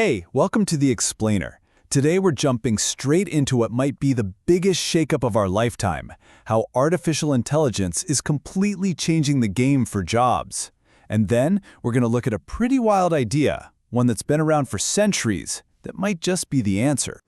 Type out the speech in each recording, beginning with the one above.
Hey, welcome to The Explainer. Today we're jumping straight into what might be the biggest shakeup of our lifetime, how artificial intelligence is completely changing the game for jobs. And then we're going to look at a pretty wild idea, one that's been around for centuries, that might just be the answer.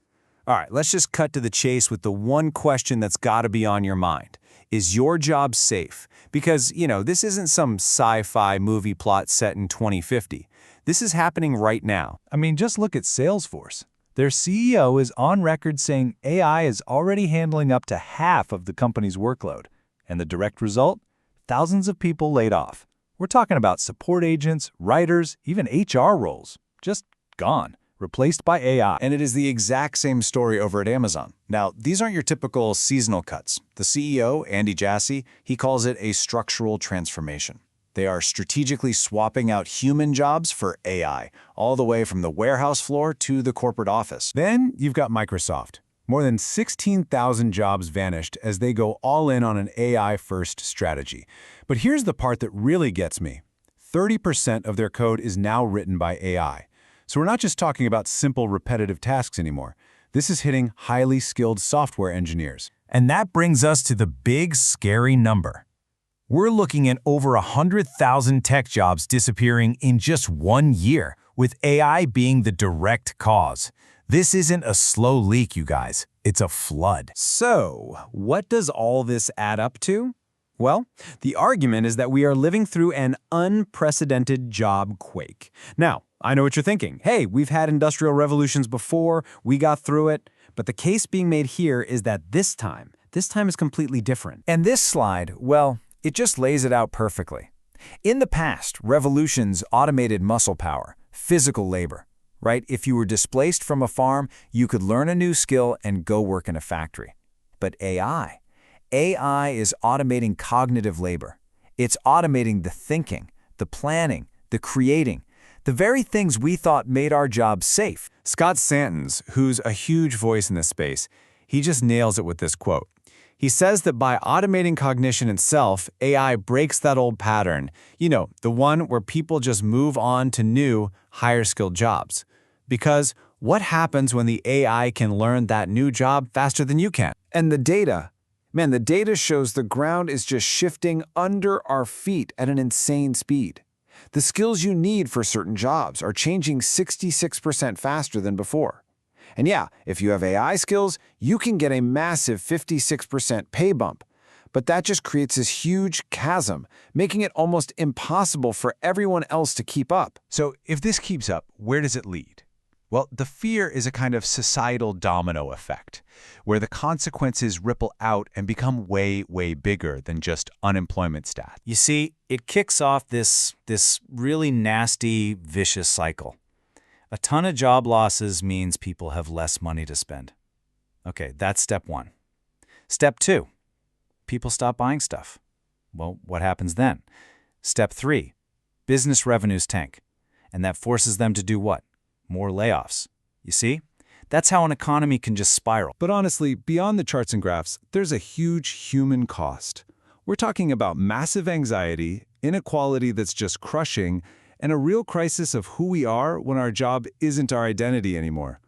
All right, let's just cut to the chase with the one question that's got to be on your mind. Is your job safe? Because, this isn't some sci-fi movie plot set in 2050. This is happening right now. I mean, just look at Salesforce. Their CEO is on record saying AI is already handling up to half of the company's workload. And the direct result? Thousands of people laid off. We're talking about support agents, writers, even HR roles. Just gone, replaced by AI. And it is the exact same story over at Amazon. Now, these aren't your typical seasonal cuts. The CEO, Andy Jassy, he calls it a structural transformation. They are strategically swapping out human jobs for AI, all the way from the warehouse floor to the corporate office. Then you've got Microsoft. More than 16,000 jobs vanished as they go all in on an AI-first strategy. But here's the part that really gets me. 30% of their code is now written by AI. So we're not just talking about simple repetitive tasks anymore. This is hitting highly skilled software engineers. And that brings us to the big, scary number. We're looking at over 100,000 tech jobs disappearing in just 1 year, with AI being the direct cause. This isn't a slow leak, you guys. It's a flood. So, what does all this add up to? Well, the argument is that we are living through an unprecedented job quake. Now, I know what you're thinking. Hey, we've had industrial revolutions before, we got through it. But the case being made here is that this time is completely different. And this slide, well, it just lays it out perfectly. In the past, revolutions automated muscle power, physical labor, right? If you were displaced from a farm, you could learn a new skill and go work in a factory. But AI is automating cognitive labor. It's automating the thinking, the planning, the creating, the very things we thought made our jobs safe. Scott Santens, who's a huge voice in this space, he just nails it with this quote. He says that by automating cognition itself, AI breaks that old pattern, the one where people just move on to new, higher-skilled jobs. Because what happens when the AI can learn that new job faster than you can? And the data shows the ground is just shifting under our feet at an insane speed. The skills you need for certain jobs are changing 66% faster than before. And yeah, if you have AI skills, you can get a massive 56% pay bump. But that just creates this huge chasm, making it almost impossible for everyone else to keep up. So if this keeps up, where does it lead? Well, the fear is a kind of societal domino effect, where the consequences ripple out and become way, way bigger than just unemployment stats. You see, it kicks off this really nasty, vicious cycle. A ton of job losses means people have less money to spend. Okay, that's step one. Step two, people stop buying stuff. Well, what happens then? Step three, business revenues tank. And that forces them to do what? More layoffs. You see? That's how an economy can just spiral. But honestly, beyond the charts and graphs, there's a huge human cost. We're talking about massive anxiety, inequality that's just crushing, and a real crisis of who we are when our job isn't our identity anymore.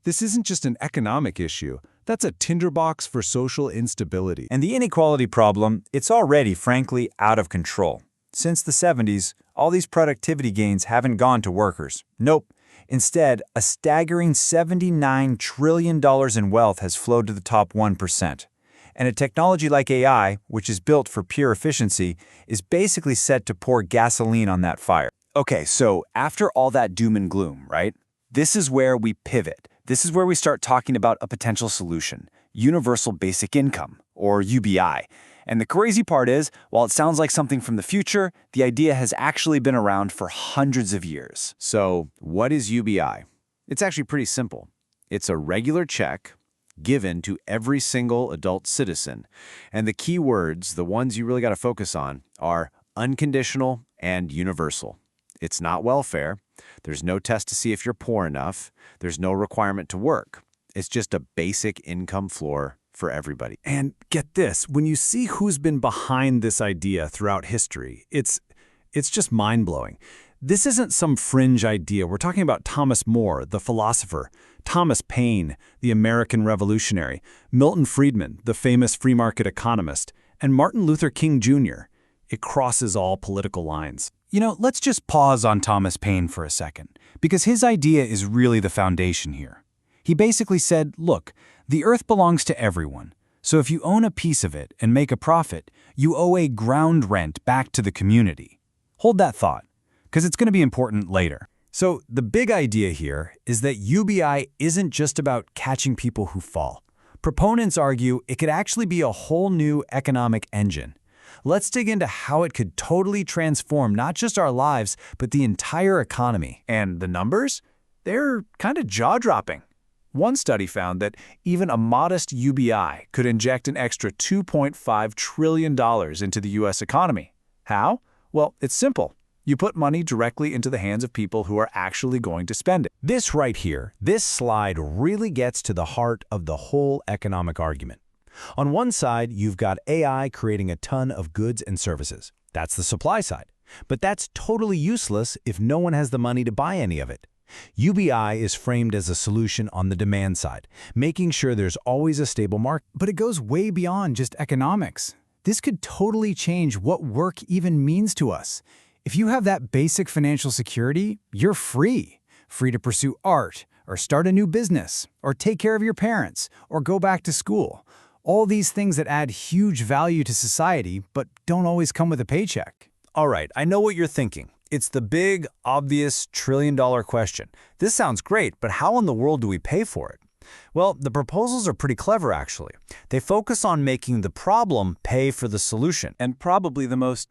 This isn't just an economic issue. That's a tinderbox for social instability. And the inequality problem, it's already, frankly, out of control. Since the 70s, all these productivity gains haven't gone to workers. Nope. Instead, a staggering $79 trillion in wealth has flowed to the top 1%. And a technology like AI, which is built for pure efficiency, is basically set to pour gasoline on that fire. Okay, so after all that doom and gloom, right? This is where we pivot. This is where we start talking about a potential solution, universal basic income, or UBI. And the crazy part is, while it sounds like something from the future, the idea has actually been around for hundreds of years. So, what is UBI? It's actually pretty simple. It's a regular check given to every single adult citizen. And the key words, the ones you really got to focus on, are unconditional and universal. It's not welfare. There's no test to see if you're poor enough. There's no requirement to work. It's just a basic income floor for everybody. And get this, when you see who's been behind this idea throughout history, it's just mind-blowing. This isn't some fringe idea. We're talking about Thomas More, the philosopher, Thomas Paine, the American revolutionary, Milton Friedman, the famous free market economist, and Martin Luther King Jr. It crosses all political lines. Let's just pause on Thomas Paine for a second, because his idea is really the foundation here. He basically said, look, the earth belongs to everyone. So if you own a piece of it and make a profit, you owe a ground rent back to the community. Hold that thought, because it's going to be important later. So the big idea here is that UBI isn't just about catching people who fall. Proponents argue it could actually be a whole new economic engine. Let's dig into how it could totally transform not just our lives, but the entire economy. And the numbers? They're kind of jaw-dropping. One study found that even a modest UBI could inject an extra $2.5 trillion into the U.S. economy. How? Well, it's simple. You put money directly into the hands of people who are actually going to spend it. This right here, this slide really gets to the heart of the whole economic argument. On one side, you've got AI creating a ton of goods and services. That's the supply side. But that's totally useless if no one has the money to buy any of it. UBI is framed as a solution on the demand side, making sure there's always a stable market. But it goes way beyond just economics. This could totally change what work even means to us. If you have that basic financial security, you're free. Free to pursue art, or start a new business, or take care of your parents, or go back to school. All these things that add huge value to society, but don't always come with a paycheck. All right, I know what you're thinking. It's the big, obvious, trillion-dollar question. This sounds great, but how in the world do we pay for it? Well, the proposals are pretty clever, actually. They focus on making the problem pay for the solution. And probably the most,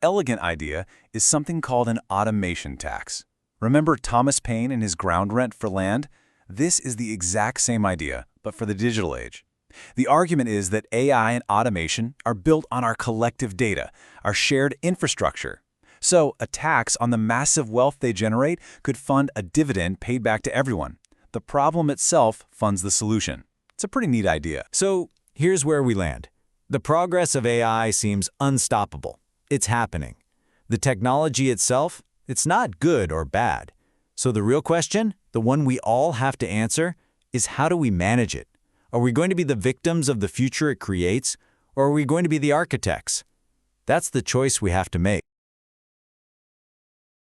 elegant idea is something called an automation tax. Remember Thomas Paine and his ground rent for land? This is the exact same idea, but for the digital age. The argument is that AI and automation are built on our collective data, our shared infrastructure. So a tax on the massive wealth they generate could fund a dividend paid back to everyone. The problem itself funds the solution. It's a pretty neat idea. So here's where we land. The progress of AI seems unstoppable. It's happening. The technology itself, it's not good or bad. So the real question, the one we all have to answer, is how do we manage it? Are we going to be the victims of the future it creates, or are we going to be the architects? That's the choice we have to make.